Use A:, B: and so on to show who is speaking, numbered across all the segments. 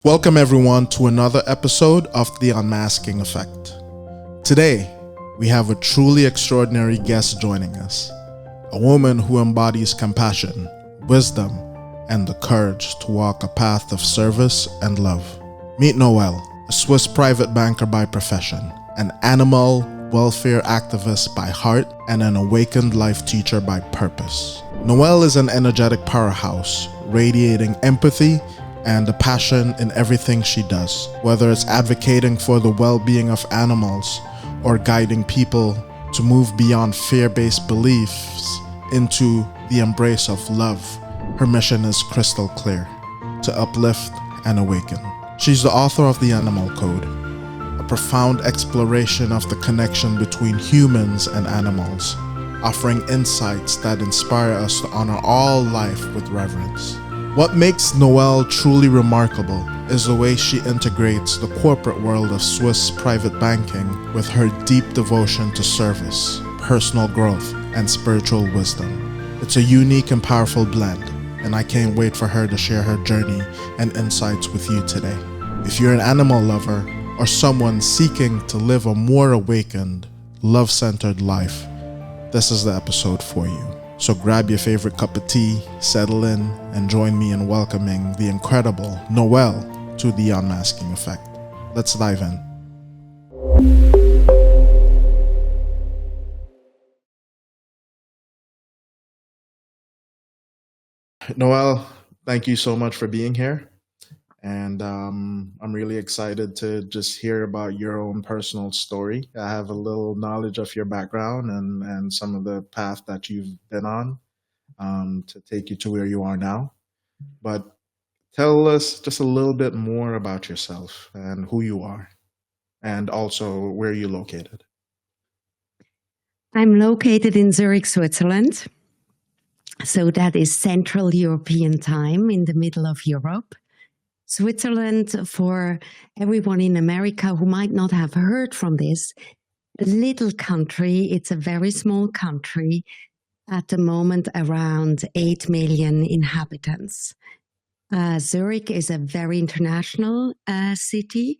A: Welcome everyone to another episode of the Unmasking Effect. Today, we have a truly extraordinary guest joining us, a woman who embodies compassion, wisdom, and the courage to walk a path of service and love. Meet Noëlle, a Swiss private banker by profession, an animal welfare activist by heart, and an awakened life teacher by purpose. Noëlle is an energetic powerhouse, radiating empathy and a passion in everything she does, whether it's advocating for the well-being of animals or guiding people to move beyond fear-based beliefs into the embrace of love. Her mission is crystal clear: to uplift and awaken. She's the author of The Animal Code, a profound exploration of the connection between humans and animals, offering insights that inspire us to honor all life with reverence. What makes Noëlle truly remarkable is the way she integrates the corporate world of Swiss private banking with her deep devotion to service, personal growth, and spiritual wisdom. It's a unique and powerful blend, and I can't wait for her to share her journey and insights with you today. If you're an animal lover or someone seeking to live a more awakened, love-centered life, this is the episode for you. So grab your favorite cup of tea, settle in, and join me in welcoming the incredible Noëlle to the Unmasking Effect. Let's dive in. Noëlle, thank you so much for being here. And I'm really excited to just hear about your own personal story. I have a little knowledge of your background and some of the path that you've been on to take you to where you are now. But tell us just a little bit more about yourself and who you are, and also where you're located.
B: I'm located in Zurich, Switzerland. So that is Central European time in the middle of Europe. Switzerland, for everyone in America who might not have heard from this, a little country. It's a very small country, at the moment around 8 million inhabitants. Zurich is a very international city.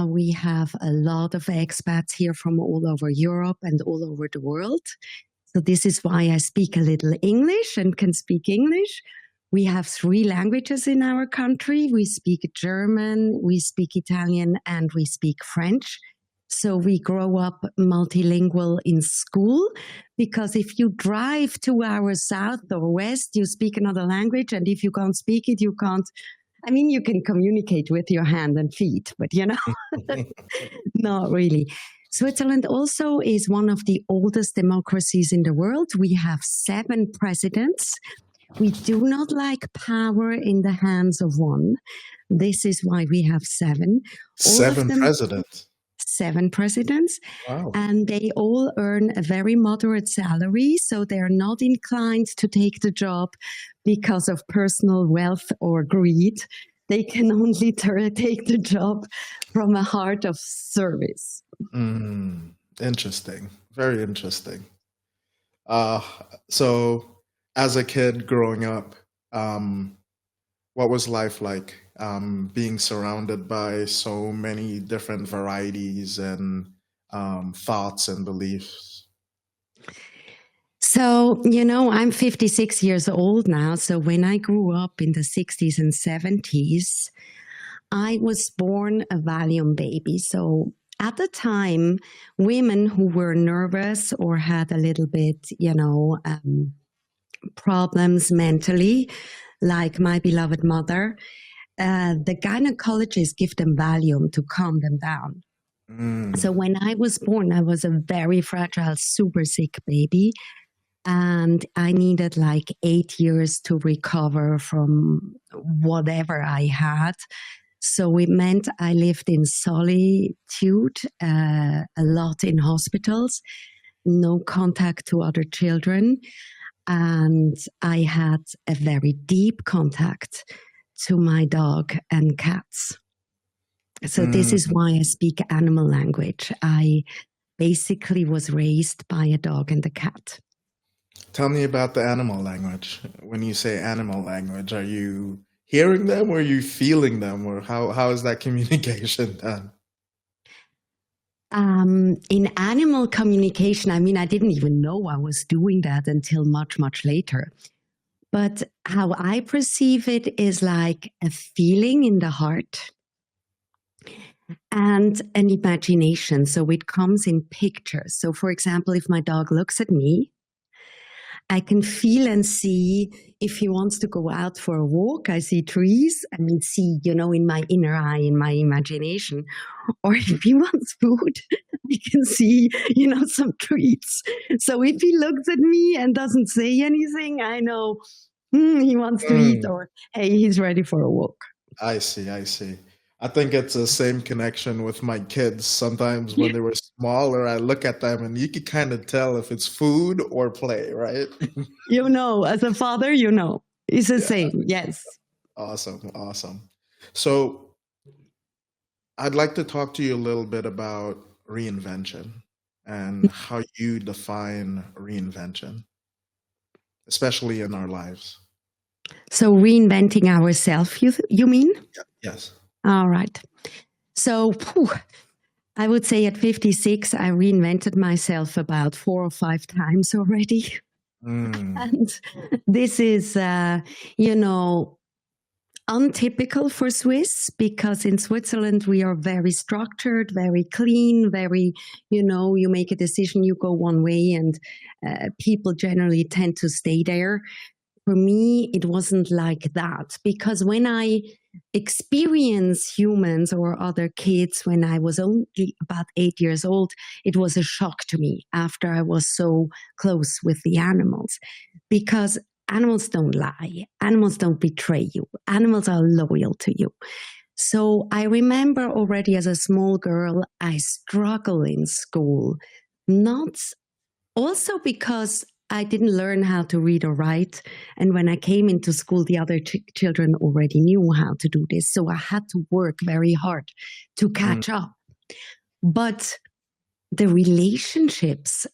B: We have a lot of expats here from all over Europe and all over the world. So this is why I speak a little English and can speak English. We have 3 languages in our country. We speak German, we speak Italian, and we speak French. So we grow up multilingual in school, because if you drive 2 hours south or west, you speak another language. And if you can't speak it, you can't. I mean, you can communicate with your hand and feet, but not really. Switzerland also is one of the oldest democracies in the world. We have 7 presidents. We do not like power in the hands of one. This is why we have 7.
A: 7 presidents?
B: 7 presidents.
A: Wow.
B: And they all earn a very moderate salary, so they're not inclined to take the job because of personal wealth or greed. They can only take the job from a heart of service.
A: Interesting. Very interesting. So as a kid growing up, what was life like being surrounded by so many different varieties and thoughts and beliefs?
B: So, I'm 56 years old now. So when I grew up in the 60s and 70s, I was born a Valium baby. So at the time, women who were nervous or had a little bit, problems mentally, like my beloved mother, the gynecologists give them Valium to calm them down. So when I was born, I was a very fragile, super sick baby. And I needed like 8 years to recover from whatever I had. So it meant I lived in solitude, a lot in hospitals, no contact to other children. And I had a very deep contact to my dog and cats. So this is why I speak animal language. I basically was raised by a dog and a cat.
A: Tell me about the animal language. When you say animal language, are you hearing them, or are you feeling them, or how is that communication done?
B: In animal communication, I mean, I didn't even know I was doing that until much, much later. But how I perceive it is like a feeling in the heart and an imagination. So it comes in pictures. So, for example, if my dog looks at me, I can feel and see if he wants to go out for a walk. I see trees. I mean, see, in my inner eye, in my imagination. Or if he wants food, I can see, some treats. So if he looks at me and doesn't say anything, I know he wants to eat, or hey, he's ready for a walk.
A: I see. I think it's the same connection with my kids. Sometimes when they were smaller, I look at them and you can kind of tell if it's food or play, right?
B: As a father, it's the same. Yes.
A: Awesome. So I'd like to talk to you a little bit about reinvention and how you define reinvention, especially in our lives.
B: So reinventing ourselves, you mean?
A: Yes.
B: All right. So I would say at 56, I reinvented myself about 4 or 5 times already. And this is, untypical for Swiss, because in Switzerland we are very structured, very clean, very, you make a decision, you go one way, and people generally tend to stay there. For me, it wasn't like that, because when I experience humans or other kids when I was only about 8 years old, it was a shock to me after I was so close with the animals, because animals don't lie, animals don't betray you, animals are loyal to you. So I remember already as a small girl, I struggled in school, not also because I didn't learn how to read or write. And when I came into school, the other children already knew how to do this. So I had to work very hard to catch up. But the relationships,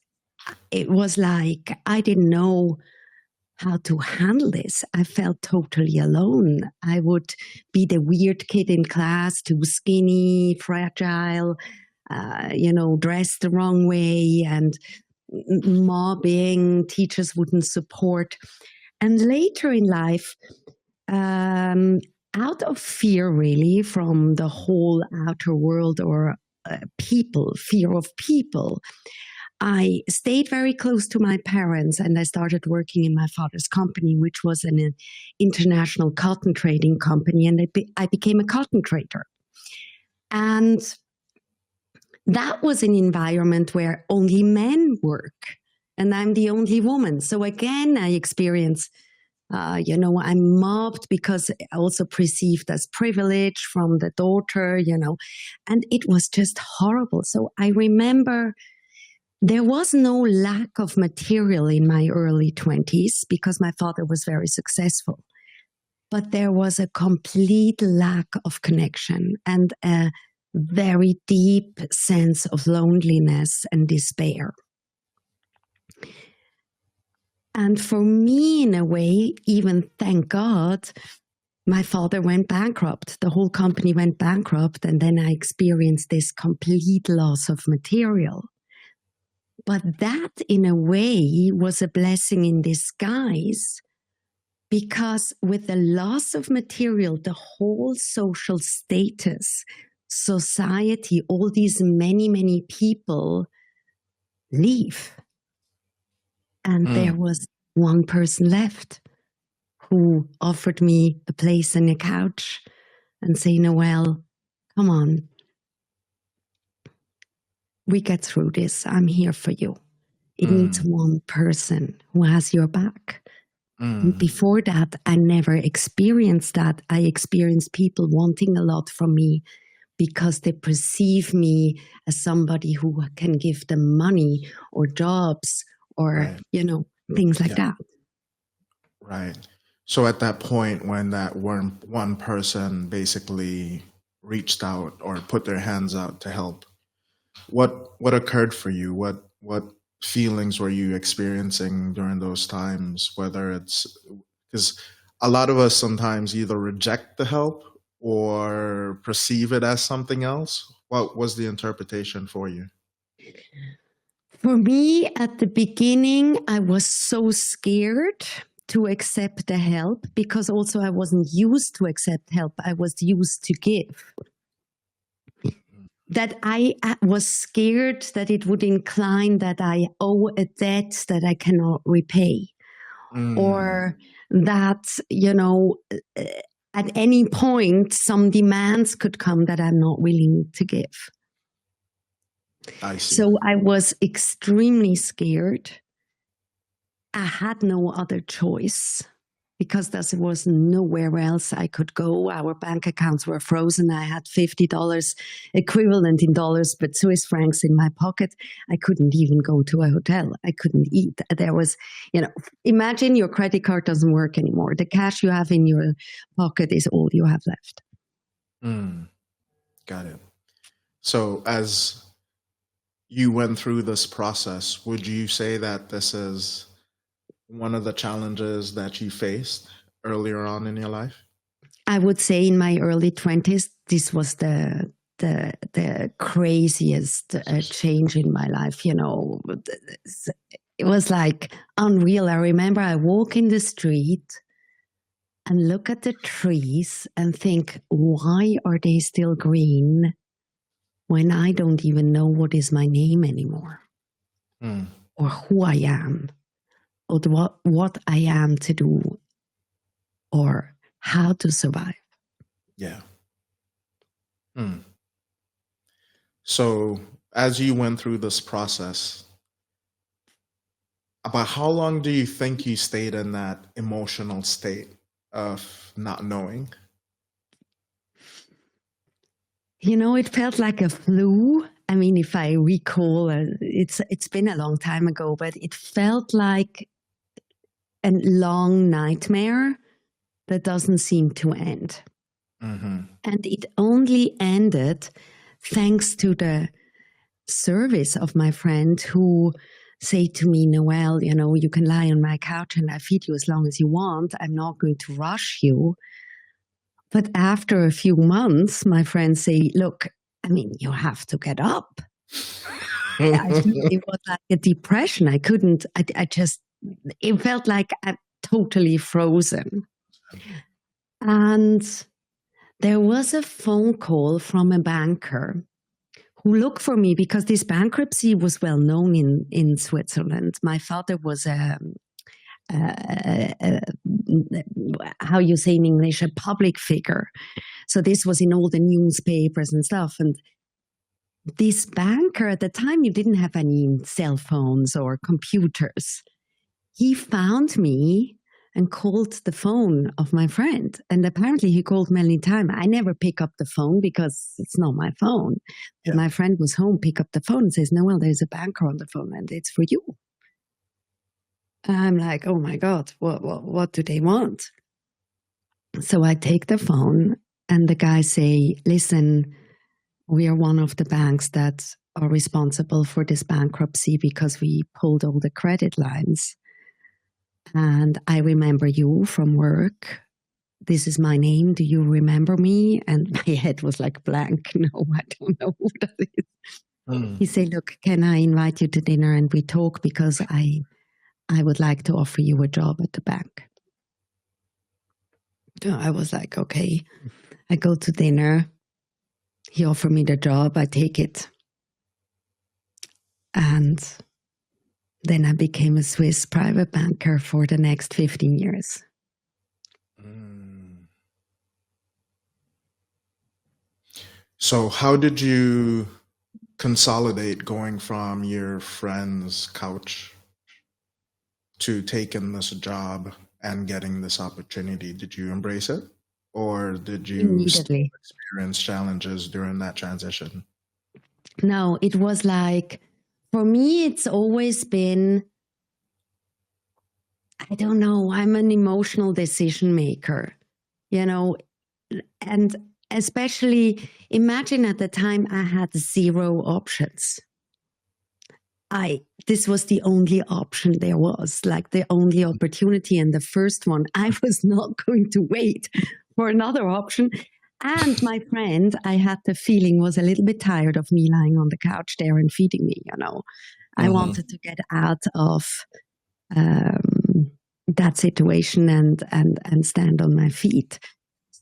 B: it was like I didn't know how to handle this. I felt totally alone. I would be the weird kid in class, too skinny, fragile, dressed the wrong way, and mobbing, teachers wouldn't support. And later in life, out of fear really from the whole outer world or fear of people, I stayed very close to my parents, and I started working in my father's company, which was an international cotton trading company, and I became a cotton trader. And that was an environment where only men work, and I'm the only woman. So again, I experienced, I'm mobbed because also perceived as privilege from the daughter, and it was just horrible. So I remember there was no lack of material in my early 20s because my father was very successful, but there was a complete lack of connection and a very deep sense of loneliness and despair. And for me, in a way, even thank God, my father went bankrupt. The whole company went bankrupt, and then I experienced this complete loss of material. But that, in a way, was a blessing in disguise, because with the loss of material, the whole social status, society, all these many, many people leave. And there was one person left who offered me a place on a couch and say, Noëlle, come on. We get through this. I'm here for you. It needs one person who has your back. Before that, I never experienced that. I experienced people wanting a lot from me because they perceive me as somebody who can give them money or jobs or, things like that.
A: Right. So at that point, when that one person basically reached out or put their hands out to help, what occurred for you? What feelings were you experiencing during those times? Whether it's because a lot of us sometimes either reject the help or perceive it as something else. What was the interpretation for you?
B: For me, at the beginning, I was so scared to accept the help because also I wasn't used to accept help. I was used to give. That I was scared that it would incline that I owe a debt that I cannot repay. Or that, at any point, some demands could come that I'm not willing to give.
A: I see.
B: So I was extremely scared. I had no other choice because there was nowhere else I could go. Our bank accounts were frozen. I had $50 equivalent in dollars, but Swiss francs in my pocket. I couldn't even go to a hotel. I couldn't eat. There was, imagine your credit card doesn't work anymore. The cash you have in your pocket is all you have left.
A: Got it. So as you went through this process, would you say that this is one of the challenges that you faced earlier on in your life?
B: I would say in my early 20s, this was the craziest change in my life. It was like unreal. I remember I walk in the street and look at the trees and think, why are they still green when I don't even know what is my name anymore or who I am? Or what I am to do or how to survive.
A: Yeah. So as you went through this process, about how long do you think you stayed in that emotional state of not knowing?
B: It felt like a flu. I mean, if I recall, it's been a long time ago, but it felt like a long nightmare that doesn't seem to end. And it only ended thanks to the service of my friend who said to me, Noëlle, you can lie on my couch and I feed you as long as you want. I'm not going to rush you. But after a few months, my friends say, look, you have to get up. It was like a depression. I couldn't, it felt like I'm totally frozen. And there was a phone call from a banker who looked for me because this bankruptcy was well known in Switzerland. My father was how you say in English, a public figure. So this was in all the newspapers and stuff. And this banker, at the time, you didn't have any cell phones or computers. He found me and called the phone of my friend. And apparently he called many times. I never pick up the phone because it's not my phone. But my friend was home, pick up the phone and says, Noëlle, there's a banker on the phone and it's for you. And I'm like, oh my God, what do they want? So I take the phone and the guy say, listen, we are one of the banks that are responsible for this bankruptcy because we pulled all the credit lines. And I remember you from work. This is my name. Do you remember me? And my head was like blank. No, I don't know who that is. He said, look, can I invite you to dinner and we talk because I would like to offer you a job at the bank. So I was like, okay. I go to dinner. He offered me the job. I take it. And then I became a Swiss private banker for the next 15 years.
A: So how did you consolidate going from your friend's couch to taking this job and getting this opportunity? Did you embrace it? Or did you experience challenges during that transition?
B: No, it was like, for me, it's always been, I don't know, I'm an emotional decision maker, and especially imagine at the time I had 0 options. this was the only option there was, like the only opportunity, and the first one. I was not going to wait for another option. And my friend, I had the feeling, was a little bit tired of me lying on the couch there and feeding me, you know. I wanted to get out of that situation and stand on my feet.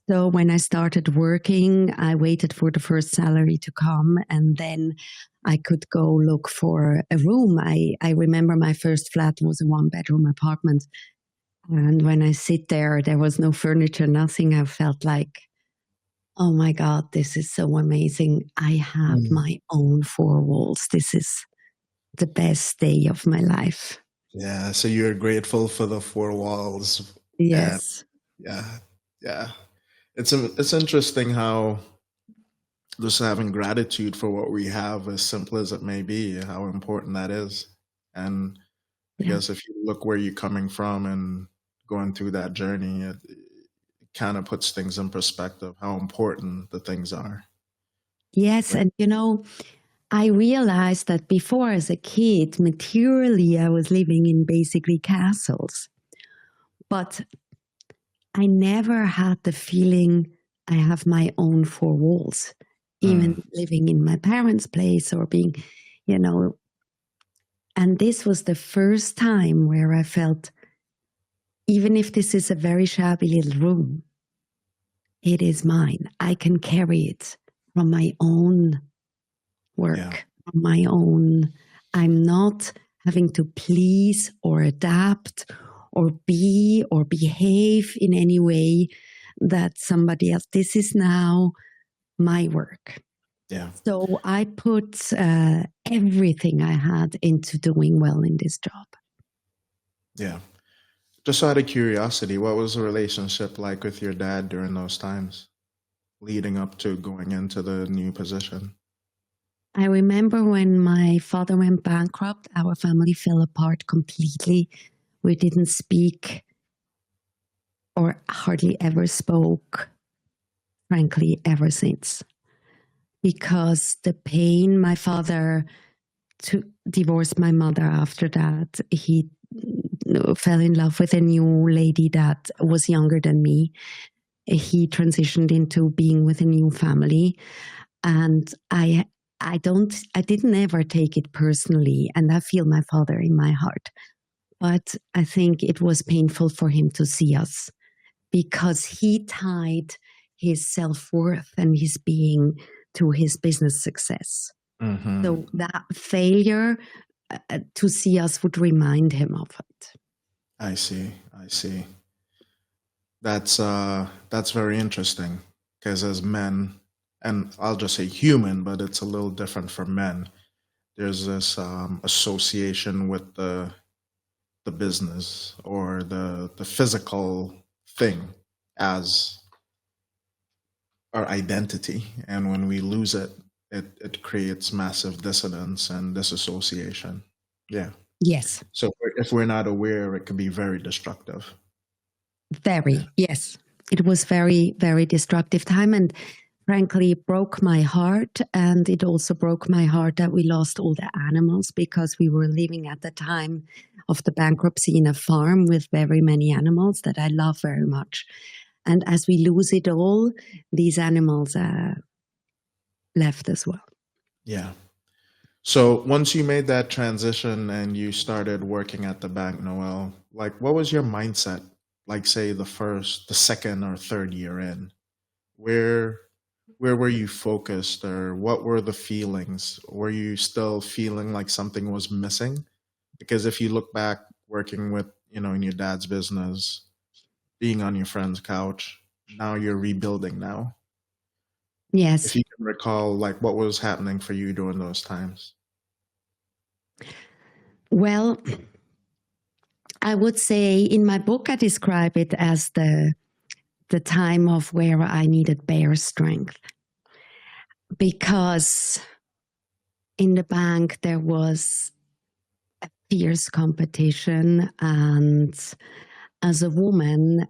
B: So when I started working, I waited for the first salary to come, and then I could go look for a room. I remember my first flat was a 1-bedroom apartment. And when I sit there was no furniture, nothing. I felt like, oh my God, this is so amazing. I have my own 4 walls. This is the best day of my life.
A: Yeah, so you're grateful for the 4 walls.
B: Yes.
A: And yeah. It's interesting how just having gratitude for what we have, as simple as it may be, how important that is. And I guess if you look where you're coming from and going through that journey, it kind of puts things in perspective, how important the things are.
B: Yes, and you know, I realized that before, as a kid, materially, I was living in basically castles. But I never had the feeling I have my own 4 walls, even living in my parents' place or being, you know. And this was the first time where I felt, even if this is a very shabby little room, it is mine. I can carry it from my own work, from my own. I'm not having to please or adapt or be or behave in any way that somebody else. This is now my work.
A: Yeah.
B: So I put everything I had into doing well in this job.
A: Yeah. Just out of curiosity, what was the relationship like with your dad during those times leading up to going into the new position?
B: I remember when my father went bankrupt, our family fell apart completely. We didn't speak or hardly ever spoke, frankly, ever since. Because the pain, my father divorced my mother after that. He fell in love with a new lady that was younger than me. He transitioned into being with a new family. And I didn't ever take it personally, and I feel my father in my heart. But I think it was painful for him to see us because he tied his self-worth and his being to his business success. So that failure to see us would remind him of it.
A: I see. That's very interesting because as men, and I'll just say human, but it's a little different for men. There's this association with the business or the physical thing as our identity, and when we lose it, it creates massive dissonance and disassociation. Yeah.
B: Yes.
A: So if we're not aware, it can be very destructive.
B: Very, yes. It was very, very destructive time, and frankly, it broke my heart. And it also broke my heart that we lost all the animals because we were living at the time of the bankruptcy in a farm with very many animals that I love very much. And as we lose it all, these animals left as well.
A: Yeah. So once you made that transition and you started working at the bank, Noëlle, like what was your mindset? Like say the second or third year in, where were you focused, or what were the feelings? Were you still feeling like something was missing? Because if you look back working with, in your dad's business, being on your friend's couch, now you're rebuilding now.
B: Yes.
A: If you can recall, like what was happening for you during those times?
B: Well, I would say in my book, I describe it as the time of where I needed bear strength. Because in the bank, there was a fierce competition. And as a woman,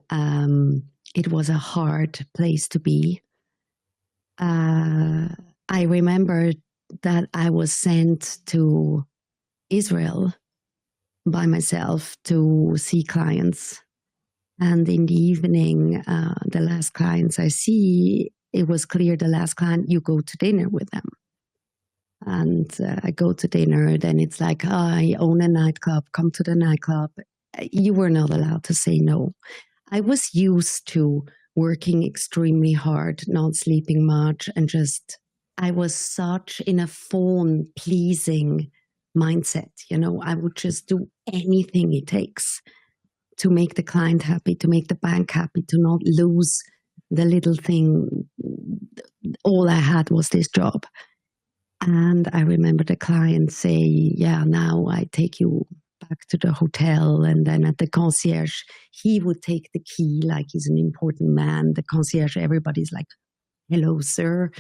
B: it was a hard place to be. I remember that I was sent to Israel by myself to see clients. And in the evening, the last clients I see, it was clear the last client, you go to dinner with them. And I go to dinner, then it's like, oh, I own a nightclub, come to the nightclub. You were not allowed to say no. I was used to working extremely hard, not sleeping much, and just, I was such in a phone pleasing mindset. You know, I would just do anything it takes to make the client happy, to make the bank happy, to not lose the little thing. All I had was this job. And I remember the client say, yeah, now I take you back to the hotel. And then at the concierge, he would take the key like he's an important man. The concierge, everybody's like, hello, sir,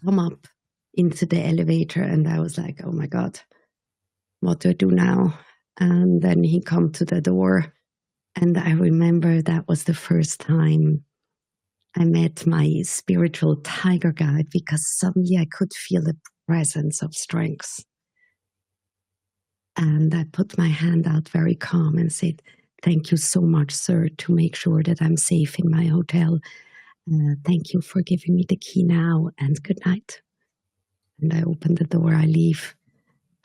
B: come up into the elevator. And I was like, oh my God, what do I do now? And then he come to the door. And I remember that was the first time I met my spiritual tiger guide, because suddenly I could feel the presence of strength. And I put my hand out very calm and said, thank you so much, sir, to make sure that I'm safe in my hotel. Thank you for giving me the key now, and good night. And I opened the door, I leave.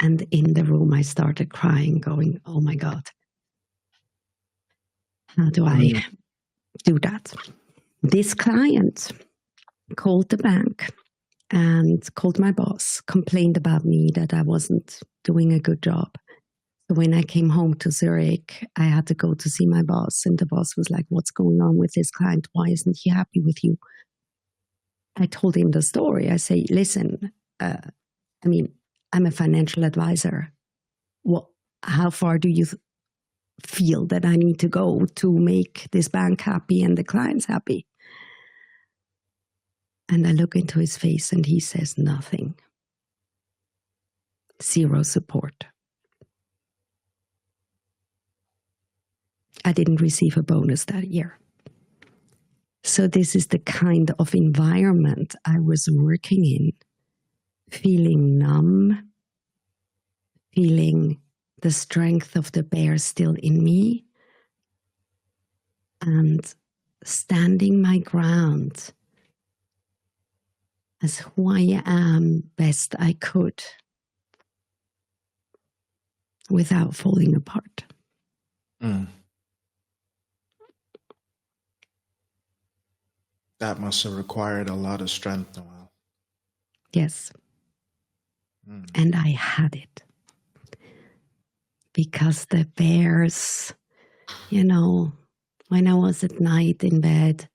B: And in the room, I started crying, going, oh my God, how do I do that? This client called the bank and called my boss, complained about me that I wasn't doing a good job. So when I came home to Zurich, I had to go to see my boss, and the boss was like, what's going on with this client? Why isn't he happy with you? I told him the story. I say, listen, I'm a financial advisor. How far do you feel that I need to go to make this bank happy and the clients happy? And I look into his face and he says nothing. Zero support. I didn't receive a bonus that year. So this is the kind of environment I was working in, feeling numb, feeling the strength of the bear still in me, and standing my ground as who I am best I could without falling apart.
A: That must have required a lot of strength, Noëlle.
B: Yes. And I had it. Because the bears, when I was at night in bed,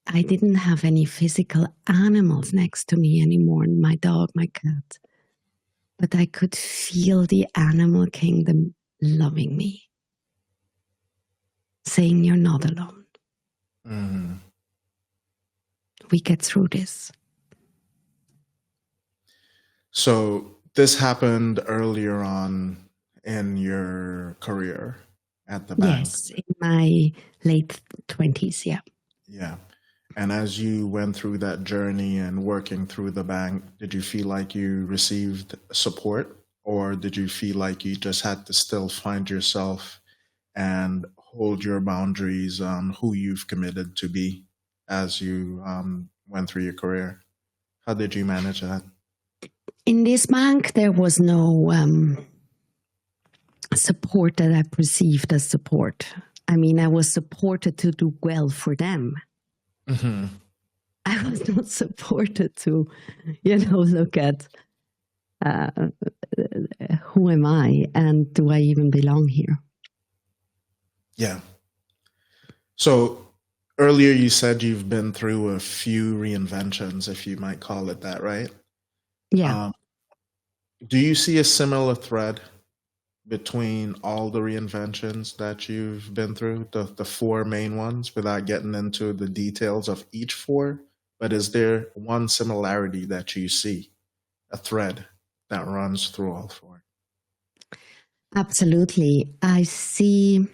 B: I didn't have any physical animals next to me anymore, my dog, my cat. But I could feel the animal kingdom loving me, saying, you're not alone.
A: Mm-hmm.
B: We get through this.
A: So this happened earlier on in your career at the bank?
B: Yes, in my late 20s, yeah.
A: Yeah. And as you went through that journey and working through the bank, did you feel like you received support, or did you feel like you just had to still find yourself and hold your boundaries on who you've committed to be as you went through your career? How did you manage that?
B: In this bank, there was no support that I perceived as support. I mean, I was supported to do well for them.
A: Mm-hmm.
B: I was not supported to, look at who am I and do I even belong here?
A: Yeah. So earlier you said you've been through a few reinventions, if you might call it that, right?
B: Yeah.
A: Do you see a similar thread between all the reinventions that you've been through, the four main ones, without getting into the details of each four? But is there one similarity that you see, a thread that runs through all four?
B: Absolutely. I see,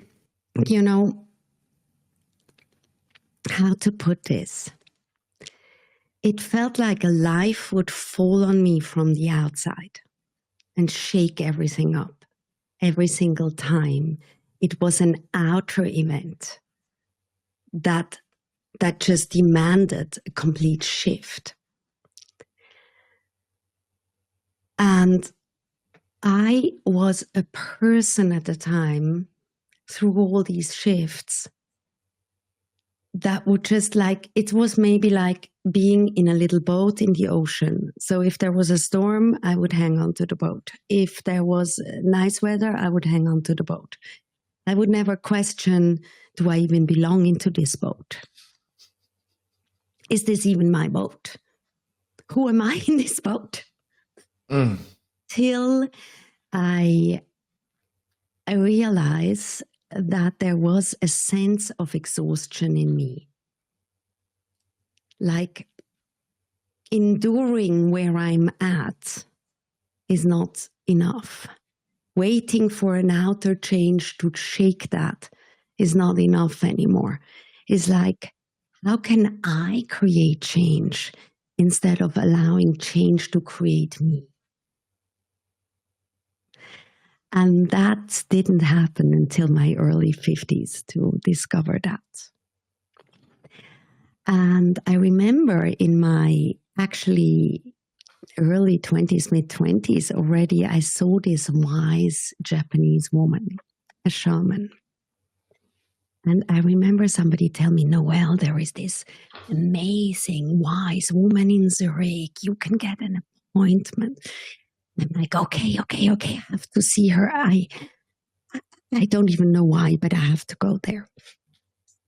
B: how to put this. It felt like a life would fall on me from the outside. and shake everything up every single time. It was an outer event that just demanded a complete shift. And I was a person at the time, through all these shifts, that would just like, it was maybe like being in a little boat in the ocean. So if there was a storm, I would hang on to the boat. If there was nice weather, I would hang on to the boat. I would never question, do I even belong into this boat? Is this even my boat? Who am I in this boat? Till I realized that there was a sense of exhaustion in me. Like enduring where I'm at is not enough. Waiting for an outer change to shake that is not enough anymore. It's like, how can I create change instead of allowing change to create me? And that didn't happen until my early 50s to discover that. And I remember in my actually early 20s, mid-20s already, I saw this wise Japanese woman, a shaman. And I remember somebody tell me, Noëlle, there is this amazing wise woman in Zurich. You can get an appointment. I'm like, okay, I have to see her. I don't even know why, but I have to go there.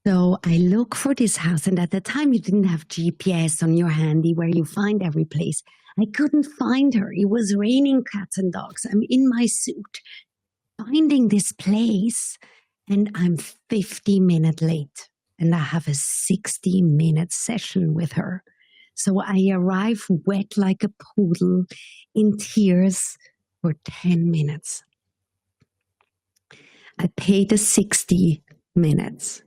B: So I look for this house, and at the time you didn't have GPS on your handy where you find every place. I couldn't find her. It was raining cats and dogs. I'm in my suit, finding this place, and I'm 50 minutes late, and I have a 60-minute session with her. So I arrive wet like a poodle, in tears for 10 minutes. I pay the 60 minutes.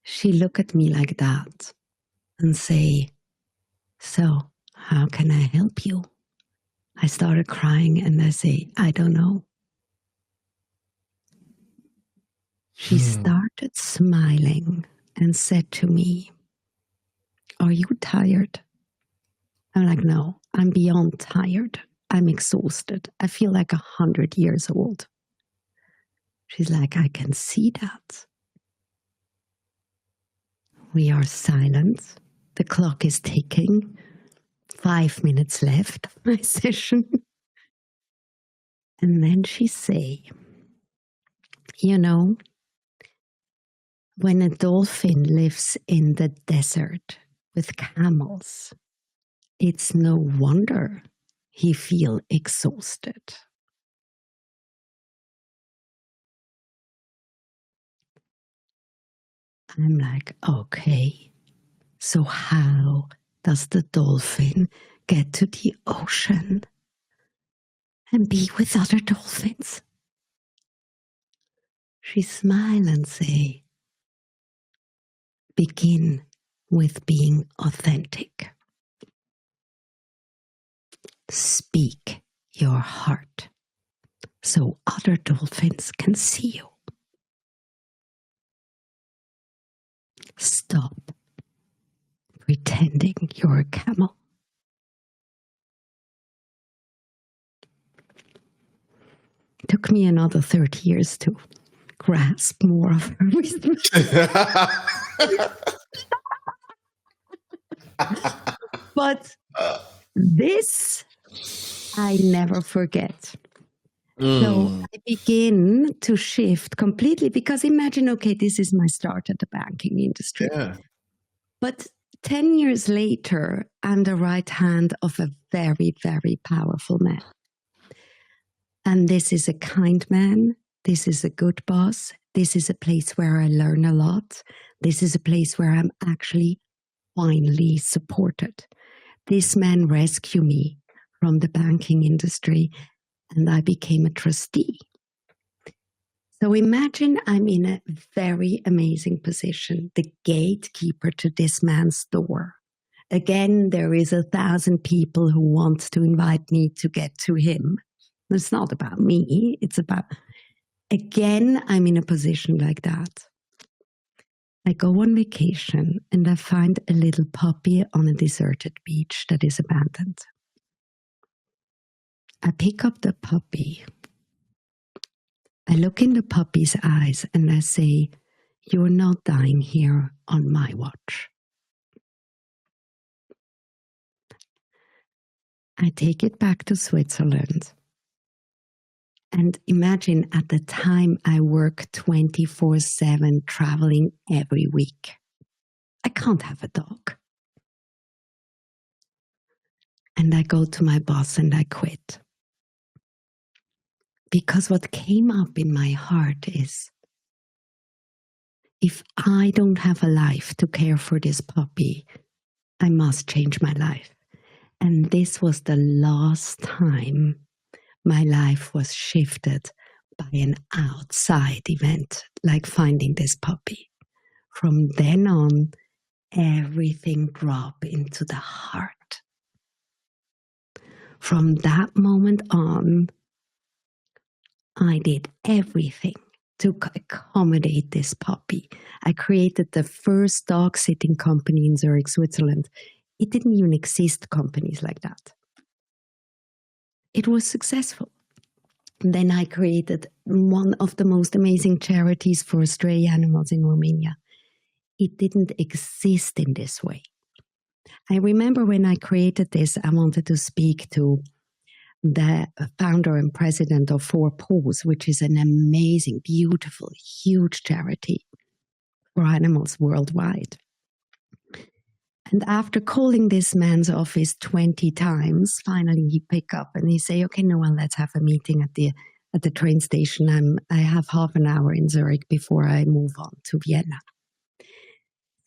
B: She looked at me like that and say, so how can I help you? I started crying and I say, I don't know. She started smiling and said to me, are you tired? I'm like, no, I'm beyond tired. I'm exhausted. I feel like 100 years old. She's like, I can see that. We are silent. The clock is ticking. 5 minutes left of my session. And then she say, you know, when a dolphin lives in the desert with camels, it's no wonder he feels exhausted. I'm like, okay, so how does the dolphin get to the ocean and be with other dolphins? She smiled and say, begin with being authentic. Speak your heart so other dolphins can see you. Stop pretending you're a camel. It took me another 30 years to grasp more of her wisdom. But this I never forget. So I begin to shift completely because imagine, okay, this is my start at the banking industry.
A: Yeah.
B: But 10 years later, I'm the right hand of a very, very powerful man. And this is a kind man. This is a good boss. This is a place where I learn a lot. This is a place where I'm actually finally supported. This man rescued me from the banking industry, and I became a trustee. So imagine I'm in a very amazing position, the gatekeeper to this man's door. Again, there is 1,000 people who want to invite me to get to him. It's not about me. It's about, again, I'm in a position like that. I go on vacation and I find a little puppy on a deserted beach that is abandoned. I pick up the puppy. I look in the puppy's eyes and I say, "You're not dying here on my watch." I take it back to Switzerland. And imagine, at the time I work 24/7, traveling every week. I can't have a dog. And I go to my boss and I quit. Because what came up in my heart is, if I don't have a life to care for this puppy, I must change my life. And this was the last time my life was shifted by an outside event, like finding this puppy. From then on, everything dropped into the heart. From that moment on, I did everything to accommodate this puppy. I created the first dog sitting company in Zurich, Switzerland. It didn't even exist, companies like that. It was successful. Then I created one of the most amazing charities for stray animals in Romania. It didn't exist in this way. I remember when I created this, I wanted to speak to the founder and president of Four Paws, which is an amazing, beautiful, huge charity for animals worldwide. And after calling this man's office 20 times, finally he picked up and he say, "Okay, Noëlle, let's have a meeting at the train station. I have half an hour in Zurich before I move on to Vienna."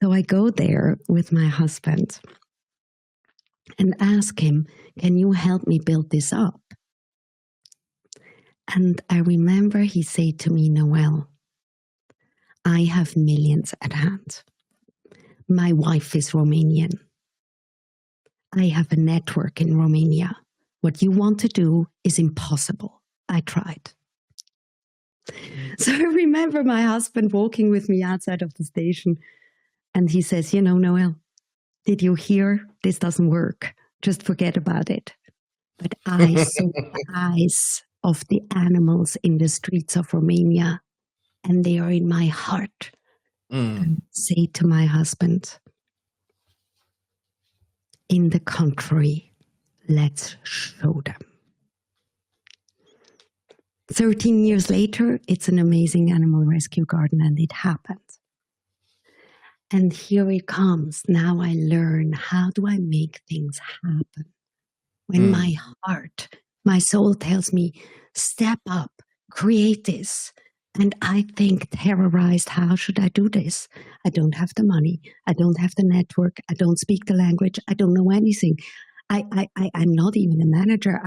B: So I go there with my husband and ask him, "Can you help me build this up?" And I remember he said to me, "Noëlle, I have millions at hand. My wife is Romanian. I have a network in Romania. What you want to do is impossible. I tried." So I remember my husband walking with me outside of the station, and he says, "You know, Noëlle, did you hear? This doesn't work. Just forget about it." But I saw the eyes of the animals in the streets of Romania, and they are in my heart. And say to my husband, "In the contrary, let's show them." 13 years later, it's an amazing animal rescue garden, and it happened. And here it comes. Now I learn, how do I make things happen? When my heart, my soul tells me, step up, create this. And I think terrorized, how should I do this? I don't have the money. I don't have the network. I don't speak the language. I don't know anything. I'm not even a manager.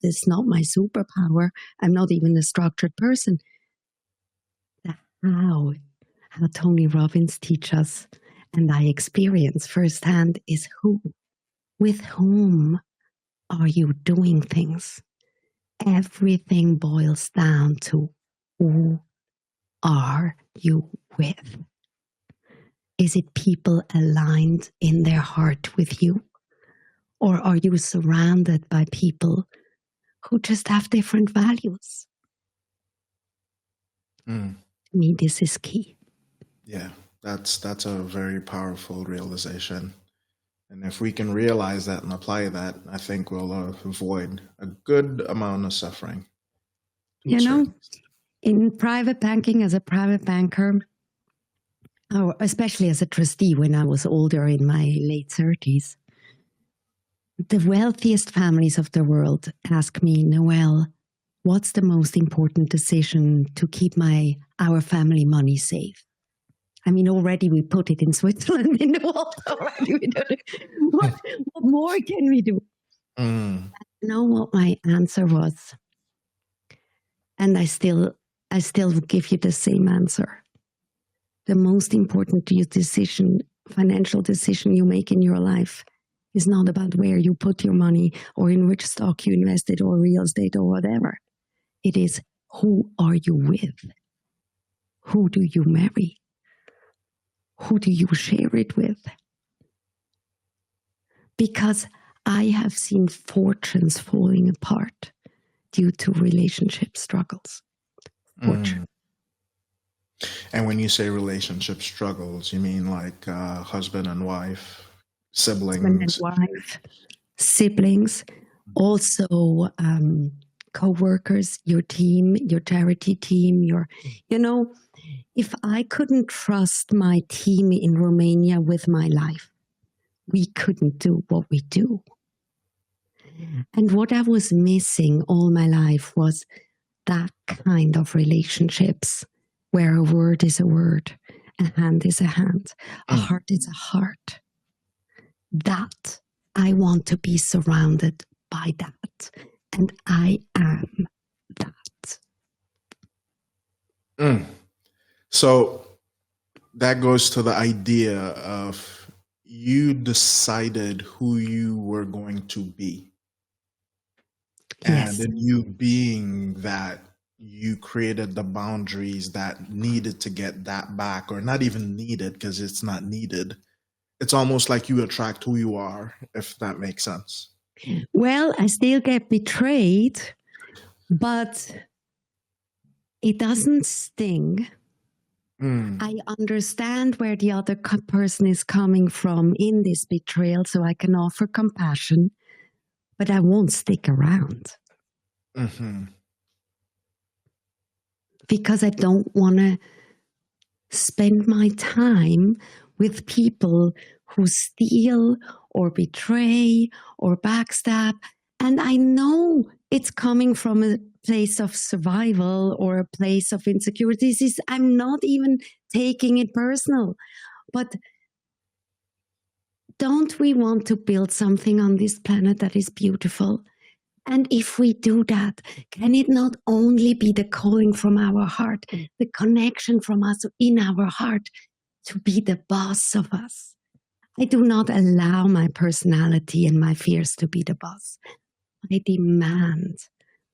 B: This is not my superpower. I'm not even a structured person. How Tony Robbins teach us, and I experience firsthand, is who. With whom are you doing things? Everything boils down to who are you with? Is it people aligned in their heart with you? Or are you surrounded by people who just have different values? To me, this is key.
A: Yeah, that's a very powerful realization. And if we can realize that and apply that, I think we'll avoid a good amount of suffering.
B: You know, in private banking, as a private banker, or especially as a trustee when I was older, in my late 30s, the wealthiest families of the world ask me, "Noëlle, what's the most important decision to keep our family money safe?" I mean, already we put it in Switzerland in the vault already. What more can we do? You know what my answer was? And I still give you the same answer. The most important decision, financial decision you make in your life, is not about where you put your money or in which stock you invested or real estate or whatever. It is, who are you with? Who do you marry? Who do you share it with? Because I have seen fortunes falling apart due to relationship struggles. Fortune.
A: And when you say relationship struggles, you mean like husband and wife, siblings?
B: Husband and wife, siblings, also co-workers, your team, your charity team, if I couldn't trust my team in Romania with my life, we couldn't do what we do. And what I was missing all my life was that kind of relationships where a word is a word, a hand is a hand, a heart is a heart. That, I want to be surrounded by that. And I am that.
A: So that goes to the idea of you decided who you were going to be.
B: Yes.
A: And in you being that, you created the boundaries that needed to get that back, or not even needed because it's not needed. It's almost like you attract who you are, if that makes sense.
B: Well, I still get betrayed, but it doesn't sting. I understand where the other person is coming from in this betrayal, so I can offer compassion, but I won't stick around. Because I don't want to spend my time with people who steal or betray or backstab. And I know it's coming from a place of survival or a place of insecurities. I'm not even taking it personal. But don't we want to build something on this planet that is beautiful? And if we do that, can it not only be the calling from our heart, the connection from us in our heart to be the boss of us? I do not allow my personality and my fears to be the boss. I demand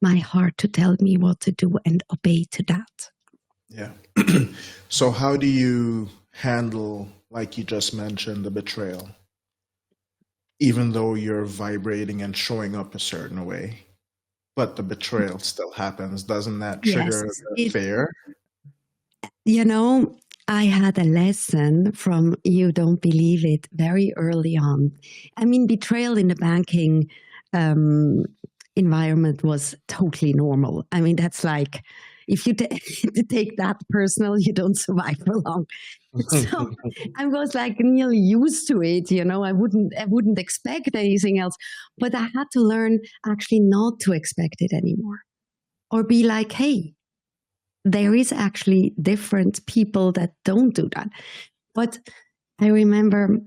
B: my heart to tell me what to do and obey to that.
A: Yeah. So how do you handle, like you just mentioned, the betrayal? Even though you're vibrating and showing up a certain way, but the betrayal still happens. Doesn't that trigger the fear?
B: I had a lesson from, you don't believe it, very early on. I mean, betrayal in the banking environment was totally normal. I mean, that's like, if you take that personal, you don't survive for long. So I was like nearly used to it, I wouldn't expect anything else. But I had to learn actually not to expect it anymore. Or be like, hey, there is actually different people that don't do that. But I remember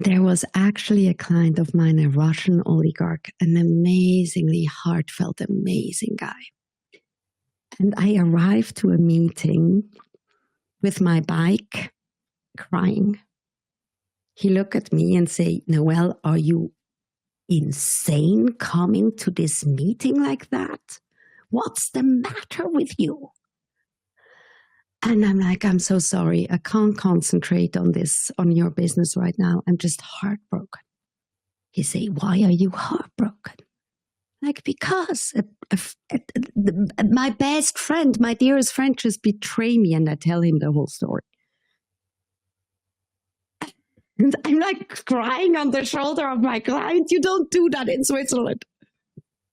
B: there was actually a client of mine, a Russian oligarch, an amazingly heartfelt, amazing guy. And I arrived to a meeting with my bike, crying. He looked at me and said, Noëlle, are you insane coming to this meeting like that? What's the matter with you? And I'm like, I'm so sorry. I can't concentrate on your business right now. I'm just heartbroken. He said, why are you heartbroken? Like, because my best friend, my dearest friend just betrayed me, and I tell him the whole story. And I'm like crying on the shoulder of my client. You don't do that in Switzerland.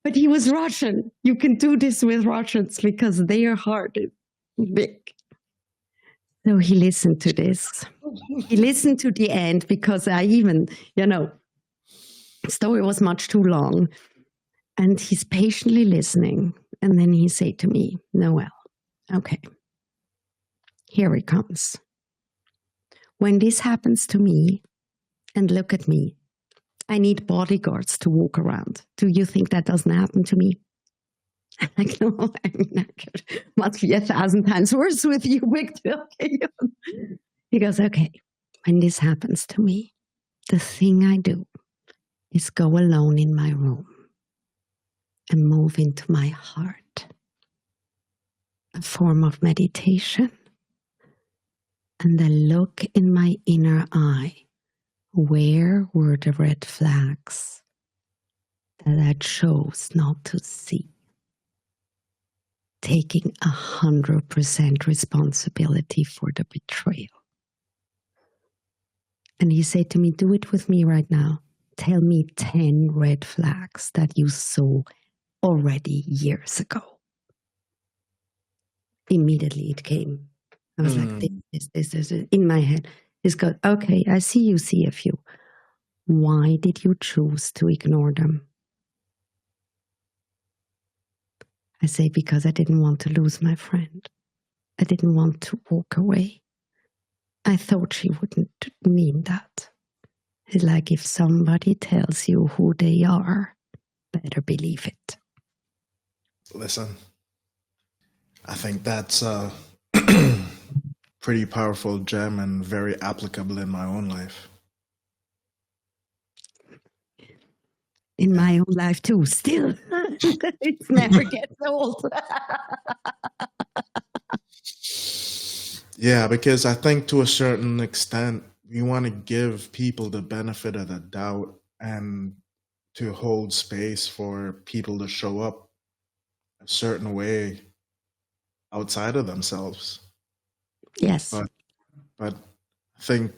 B: But he was Russian. You can do this with Russians because their heart is big. So he listened to this. He listened to the end because I even, the story was much too long. And he's patiently listening. And then he said to me, Noëlle, okay, here it comes. When this happens to me, and look at me, I need bodyguards to walk around. Do you think that doesn't happen to me? I'm like, no, I mean, must be 1,000 times worse with you, Victor. Okay. He goes, okay, when this happens to me, the thing I do is go alone in my room and move into my heart, a form of meditation. And I look in my inner eye. Where were the red flags that I chose not to see? Taking 100% responsibility for the betrayal. And he said to me, do it with me right now. Tell me 10 red flags that you saw already years ago. Immediately it came. I was like, this, in my head. It's got, okay, I see you see a few. Why did you choose to ignore them? I say, because I didn't want to lose my friend. I didn't want to walk away. I thought she wouldn't mean that. It's like if somebody tells you who they are, better believe it.
A: Listen, I think that's a pretty powerful gem and very applicable in my own life.
B: In my own life too, still. It never gets old.
A: Yeah, because I think to a certain extent, we want to give people the benefit of the doubt and to hold space for people to show up a certain way outside of themselves.
B: Yes.
A: But I think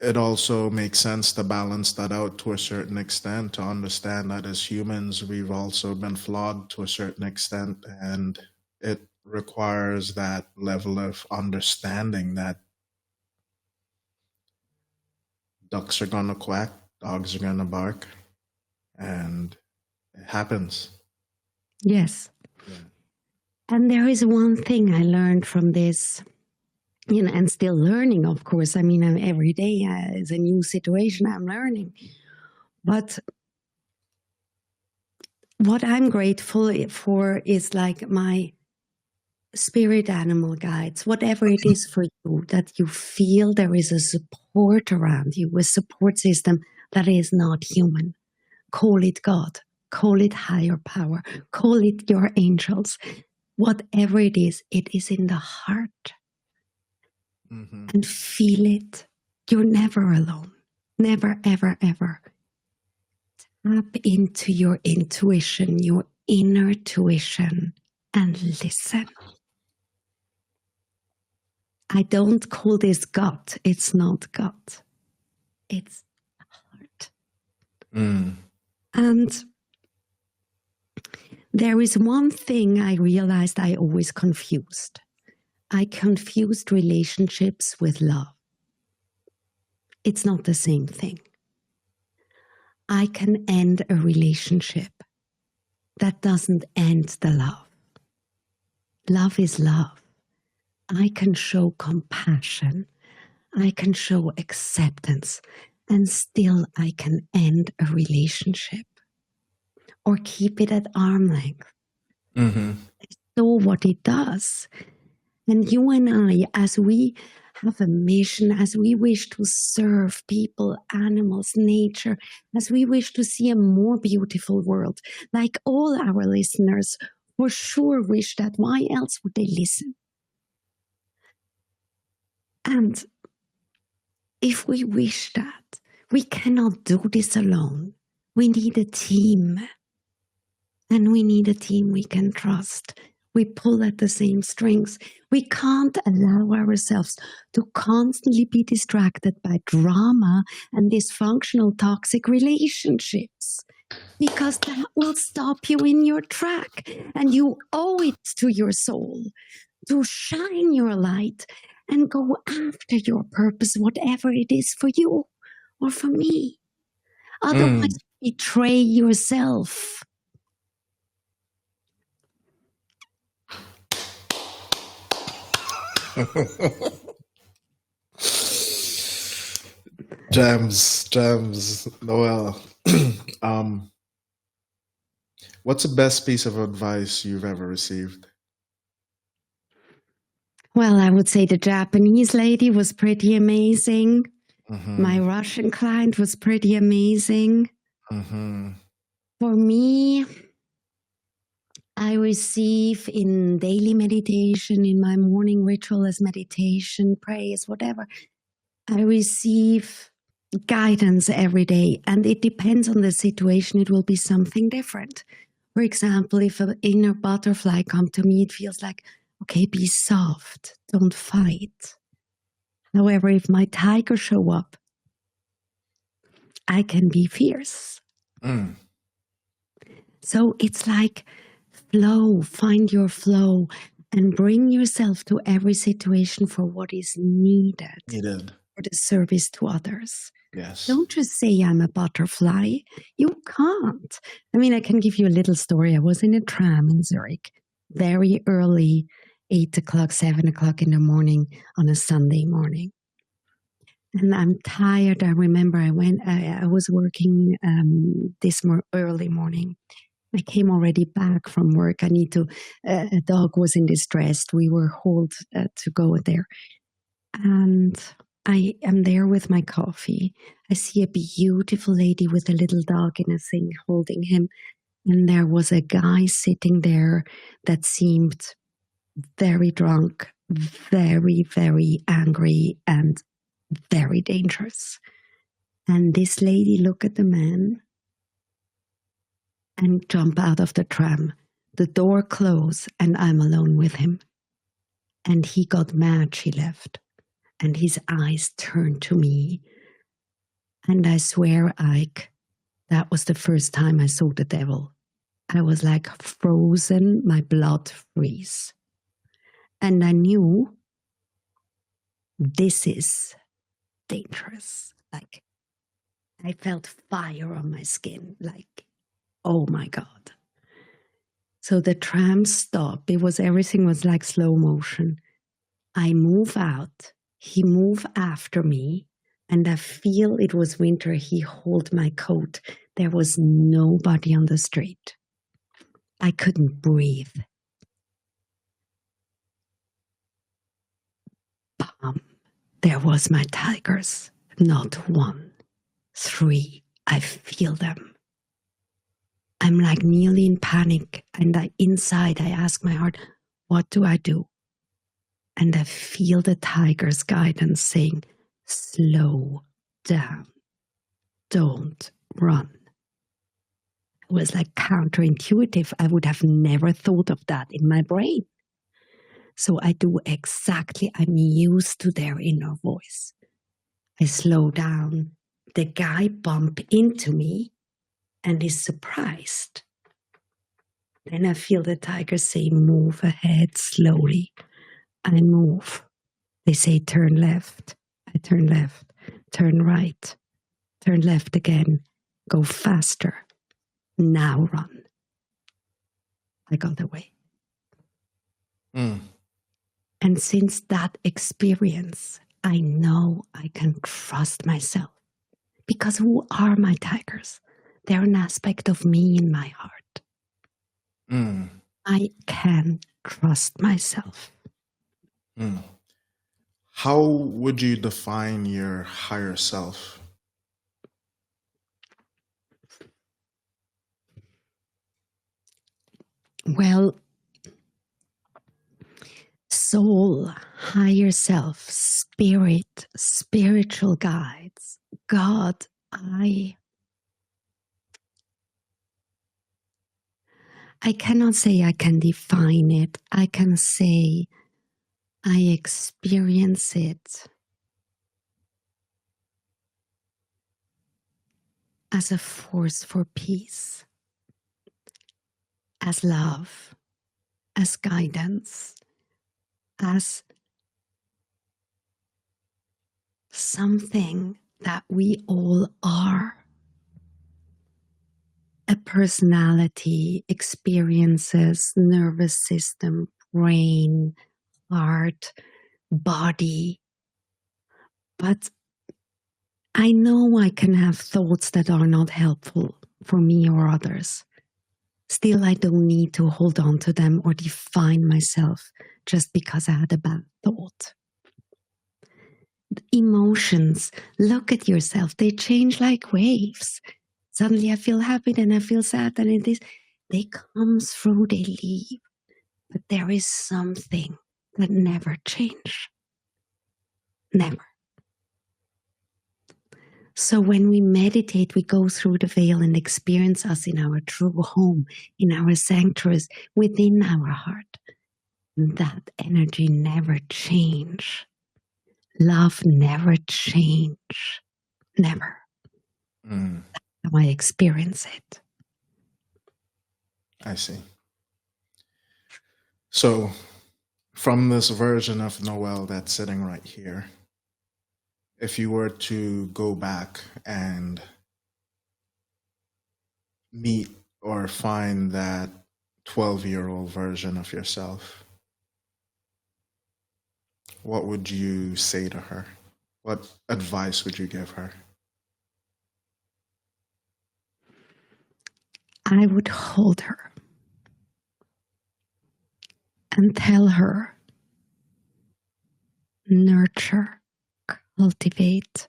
A: it also makes sense to balance that out to a certain extent, to understand that as humans, we've also been flawed to a certain extent, and it requires that level of understanding that ducks are gonna quack, dogs are gonna bark, and it happens.
B: Yes.
A: Yeah.
B: And there is one thing I learned from this, and still learning, of course. I mean, every day is a new situation I'm learning. But what I'm grateful for is like my spirit animal guides, whatever it is for you, that you feel there is a support around you, a support system that is not human. Call it God, call it higher power, call it your angels. Whatever it is in the heart. Mm-hmm. And feel it. You're never alone. Never, ever, ever. Tap into your intuition, your inner tuition, and listen. I don't call this gut. It's not gut. It's heart. And there is one thing I realized I always confused. I confused relationships with love. It's not the same thing. I can end a relationship. That doesn't end the love. Love is love. I can show compassion. I can show acceptance. And still I can end a relationship. Or keep it at arm's length. Mm-hmm. So what it does. And you and I, as we have a mission, as we wish to serve people, animals, nature, as we wish to see a more beautiful world, like all our listeners for sure wish that, why else would they listen? And if we wish that, we cannot do this alone. We need a team. And we need a team we can trust. We pull at the same strings. We can't allow ourselves to constantly be distracted by drama and dysfunctional toxic relationships, because that will stop you in your track. And you owe it to your soul to shine your light and go after your purpose, whatever it is for you or for me. Otherwise, betray yourself.
A: Gems, Noëlle. What's the best piece of advice you've ever received?
B: Well, I would say the Japanese lady was pretty amazing. My Russian client was pretty amazing. For me, I receive in daily meditation, in my morning ritual as meditation, praise, whatever, I receive guidance every day, and it depends on the situation. It will be something different. For example, if an inner butterfly comes to me, it feels like, okay, be soft, don't fight. However, if my tiger show up, I can be fierce. So it's like flow, find your flow, and bring yourself to every situation for what is needed. For the service to others.
A: Yes.
B: Don't just say I'm a butterfly. You can't. I mean, I can give you a little story. I was in a tram in Zurich very early, 8 o'clock, 7 o'clock in the morning on a Sunday morning. And I'm tired. I remember I was working this early morning. I came already back from work. A dog was in distress. We were hauled to go there. And I am there with my coffee. I see a beautiful lady with a little dog in a thing holding him. And there was a guy sitting there that seemed very drunk, very, very angry, and very dangerous. And this lady looked at the man and jump out of the tram. The door closed and I'm alone with him. And he got mad, she left. And his eyes turned to me. And I swear, Ike, that was the first time I saw the devil. I was like frozen, my blood freeze. And I knew this is dangerous. Like, I felt fire on my skin. Like, oh my God. So the tram stopped. Everything was like slow motion. I move out. He moved after me. And I feel it was winter. He held my coat. There was nobody on the street. I couldn't breathe. Bam. There was my tigers. Not 1, 3. I feel them. I'm like nearly in panic. And inside I ask my heart, what do I do? And I feel the tiger's guidance saying, slow down. Don't run. It was like counterintuitive. I would have never thought of that in my brain. So I do exactly, I'm used to their inner voice. I slow down. The guy bumped into me and is surprised. Then I feel the tiger say, move ahead slowly. I move. They say, turn left. I turn left. Turn right. Turn left again. Go faster. Now run. I got away. And since that experience, I know I can trust myself. Because who are my tigers? They're an aspect of me in my heart. I can trust myself.
A: How would you define your higher self?
B: Well, soul, higher self, spirit, spiritual guides, God, I cannot say I can define it. I can say I experience it as a force for peace, as love, as guidance, as something that we all are. A personality, experiences, nervous system, brain, heart, body. But I know I can have thoughts that are not helpful for me or others. Still, I don't need to hold on to them or define myself just because I had a bad thought. Emotions, look at yourself. They change like waves. Suddenly I feel happy, then I feel sad, and it is. They come through, they leave. But there is something that never changes. Never. So when we meditate, we go through the veil and experience us in our true home, in our sanctuaries, within our heart. That energy never change. Love never change. Never.
A: Mm,
B: That's how I experience it.
A: I see. So, from this version of Noëlle that's sitting right here, if you were to go back and meet or find that 12-year-old version of yourself, what would you say to her? What advice would you give her?
B: I would hold her and tell her, nurture, cultivate,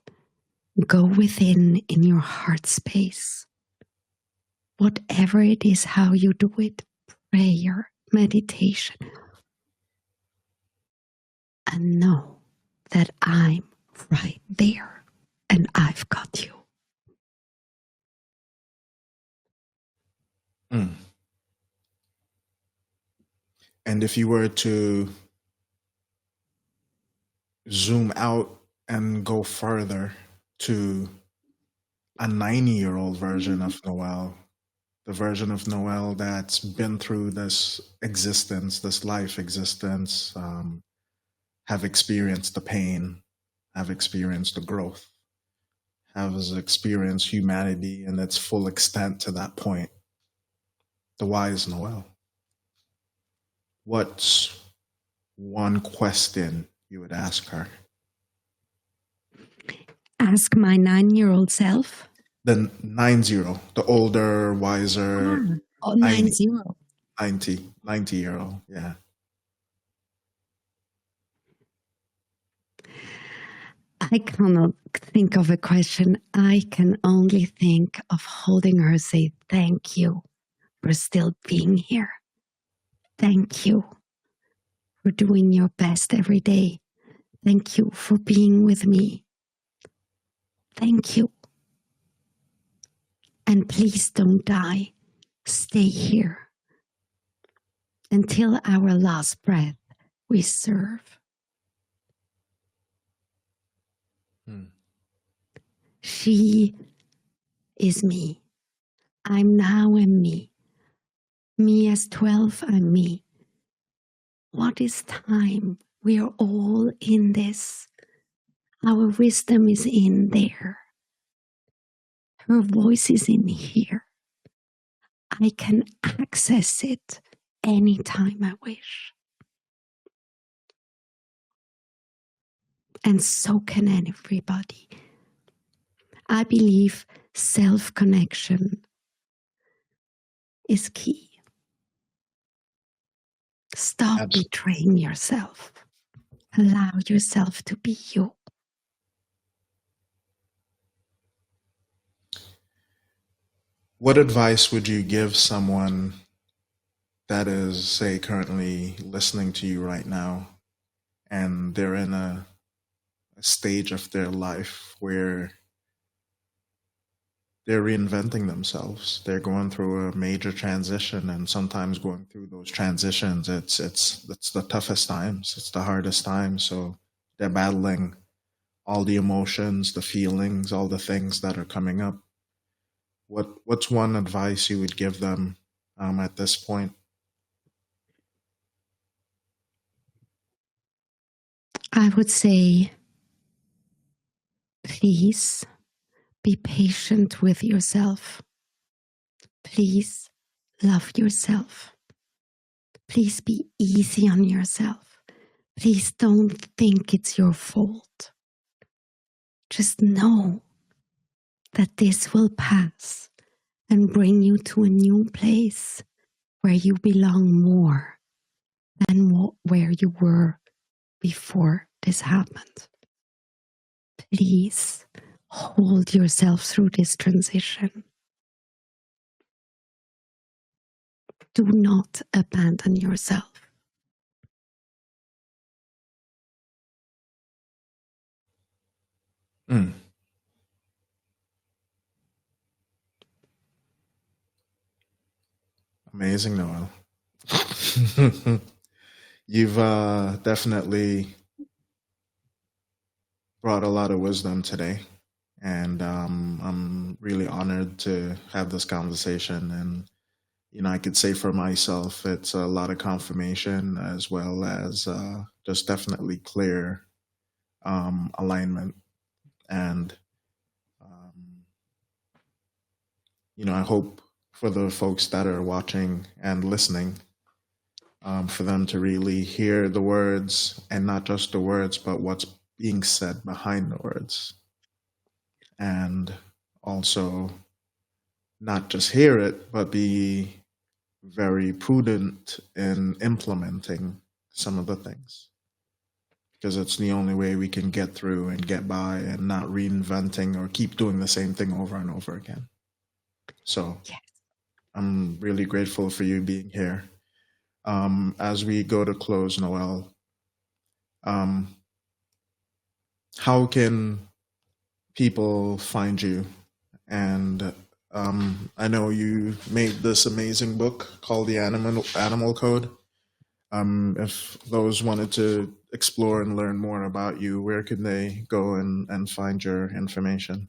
B: go within in your heart space. Whatever it is, how you do it, prayer, meditation, and know that I'm right there and I've got you.
A: Mm. And if you were to zoom out and go further to a 90-year-old version of Noëlle, the version of Noëlle that's been through this existence, this life existence, have experienced the pain, have experienced the growth, has experienced humanity in its full extent to that point, the wise Noëlle. What's one question you would ask her?
B: Ask my 9-year-old self.
A: The 90, the older, wiser,
B: 90.
A: 90-year-old, yeah.
B: I cannot think of a question. I can only think of holding her, say, thank you for still being here. Thank you for doing your best every day. Thank you for being with me. Thank you. And please don't die. Stay here until our last breath we serve. She is me. I'm now and me. Me as 12, I'm me. What is time? We are all in this. Our wisdom is in there. Her voice is in here. I can access it anytime I wish. And so can everybody. I believe self-connection is key. Stop betraying yourself. Allow yourself to be you.
A: What advice would you give someone that is, say, currently listening to you right now, and they're in a stage of their life where they're reinventing themselves? They're going through a major transition, and sometimes going through those transitions, it's the toughest times. It's the hardest times. So they're battling all the emotions, the feelings, all the things that are coming up. What's one advice you would give them at this point?
B: I would say, please be patient with yourself. Please love yourself. Please be easy on yourself. Please don't think it's your fault. Just know that this will pass and bring you to a new place where you belong more than where you were before this happened. please hold yourself through this transition. Do not abandon yourself.
A: Amazing, Noëlle. You've definitely brought a lot of wisdom today. And I'm really honored to have this conversation. And, I could say for myself, it's a lot of confirmation as well as just definitely clear alignment. And, I hope for the folks that are watching and listening, for them to really hear the words, and not just the words, but what's being said behind the words. And also not just hear it, but be very prudent in implementing some of the things. Because it's the only way we can get through and get by and not reinventing or keep doing the same thing over and over again. So
B: Yes.
A: I'm really grateful for you being here. As we go to close, Noëlle, how can people find you? And I know you made this amazing book called The Animal Code. If those wanted to explore and learn more about you, where could they go and find your information?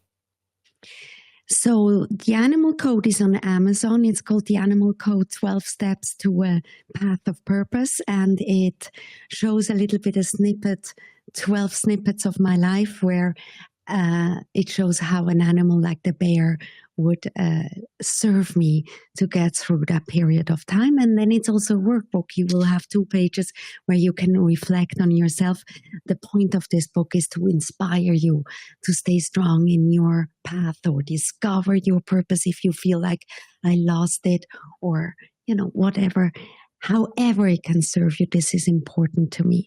B: So the Animal Code is on Amazon. It's called The Animal Code 12 Steps to a Path of Purpose. And it shows a little bit of 12 snippets of my life where it shows how an animal like the bear would serve me to get through that period of time. And then it's also a workbook. You will have 2 pages where you can reflect on yourself. The point of this book is to inspire you to stay strong in your path or discover your purpose if you feel like I lost it, or, whatever. However it can serve you, this is important to me.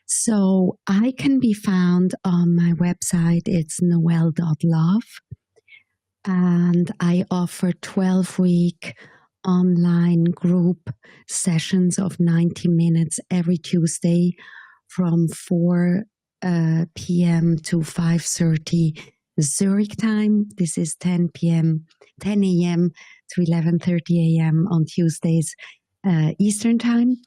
B: So I can be found on my website. It's noelle.love. And I offer 12-week online group sessions of 90 minutes every Tuesday from 4 p.m. to 5:30 Zurich time. This is 10 a.m. to 11:30 a.m. on Tuesdays Eastern time.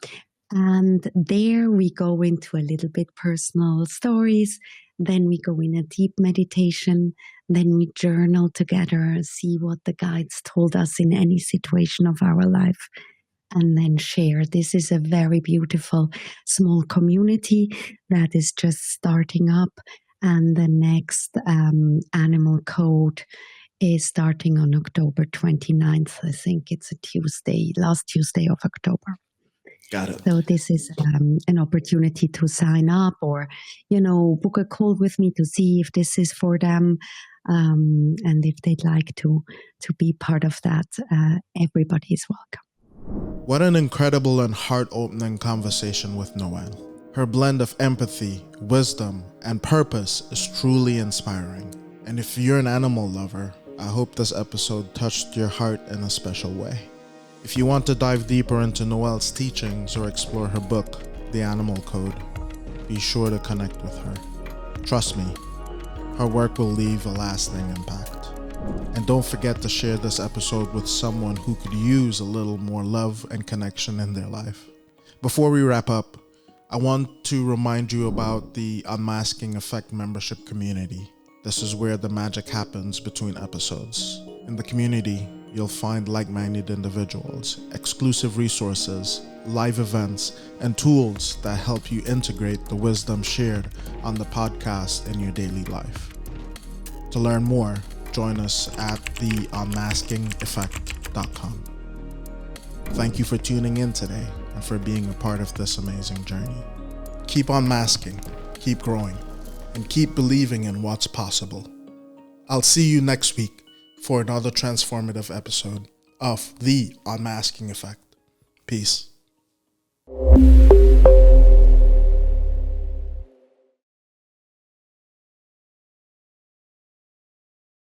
B: And there we go into a little bit personal stories. Then we go in a deep meditation. Then we journal together, see what the guides told us in any situation of our life, and then share. This is a very beautiful small community that is just starting up. And the next Animal Code is starting on October 29th. I think it's a Tuesday, last Tuesday of October.
A: Got it.
B: So this is an opportunity to sign up or, book a call with me to see if this is for them. And if they'd like to be part of that, everybody is welcome.
A: What an incredible and heart-opening conversation with Noëlle. Her blend of empathy, wisdom, and purpose is truly inspiring. And if you're an animal lover, I hope this episode touched your heart in a special way. If you want to dive deeper into Noëlle's teachings or explore her book, The Animal Code, be sure to connect with her. Trust me, her work will leave a lasting impact. And don't forget to share this episode with someone who could use a little more love and connection in their life. Before we wrap up, I want to remind you about the Unmasking Effect membership community. This is where the magic happens between episodes. In the community, you'll find like-minded individuals, exclusive resources, live events, and tools that help you integrate the wisdom shared on the podcast in your daily life. To learn more, join us at theunmaskingeffect.com. Thank you for tuning in today and for being a part of this amazing journey. Keep unmasking, keep growing, and keep believing in what's possible. I'll see you next week for another transformative episode of The Unmasking Effect. Peace.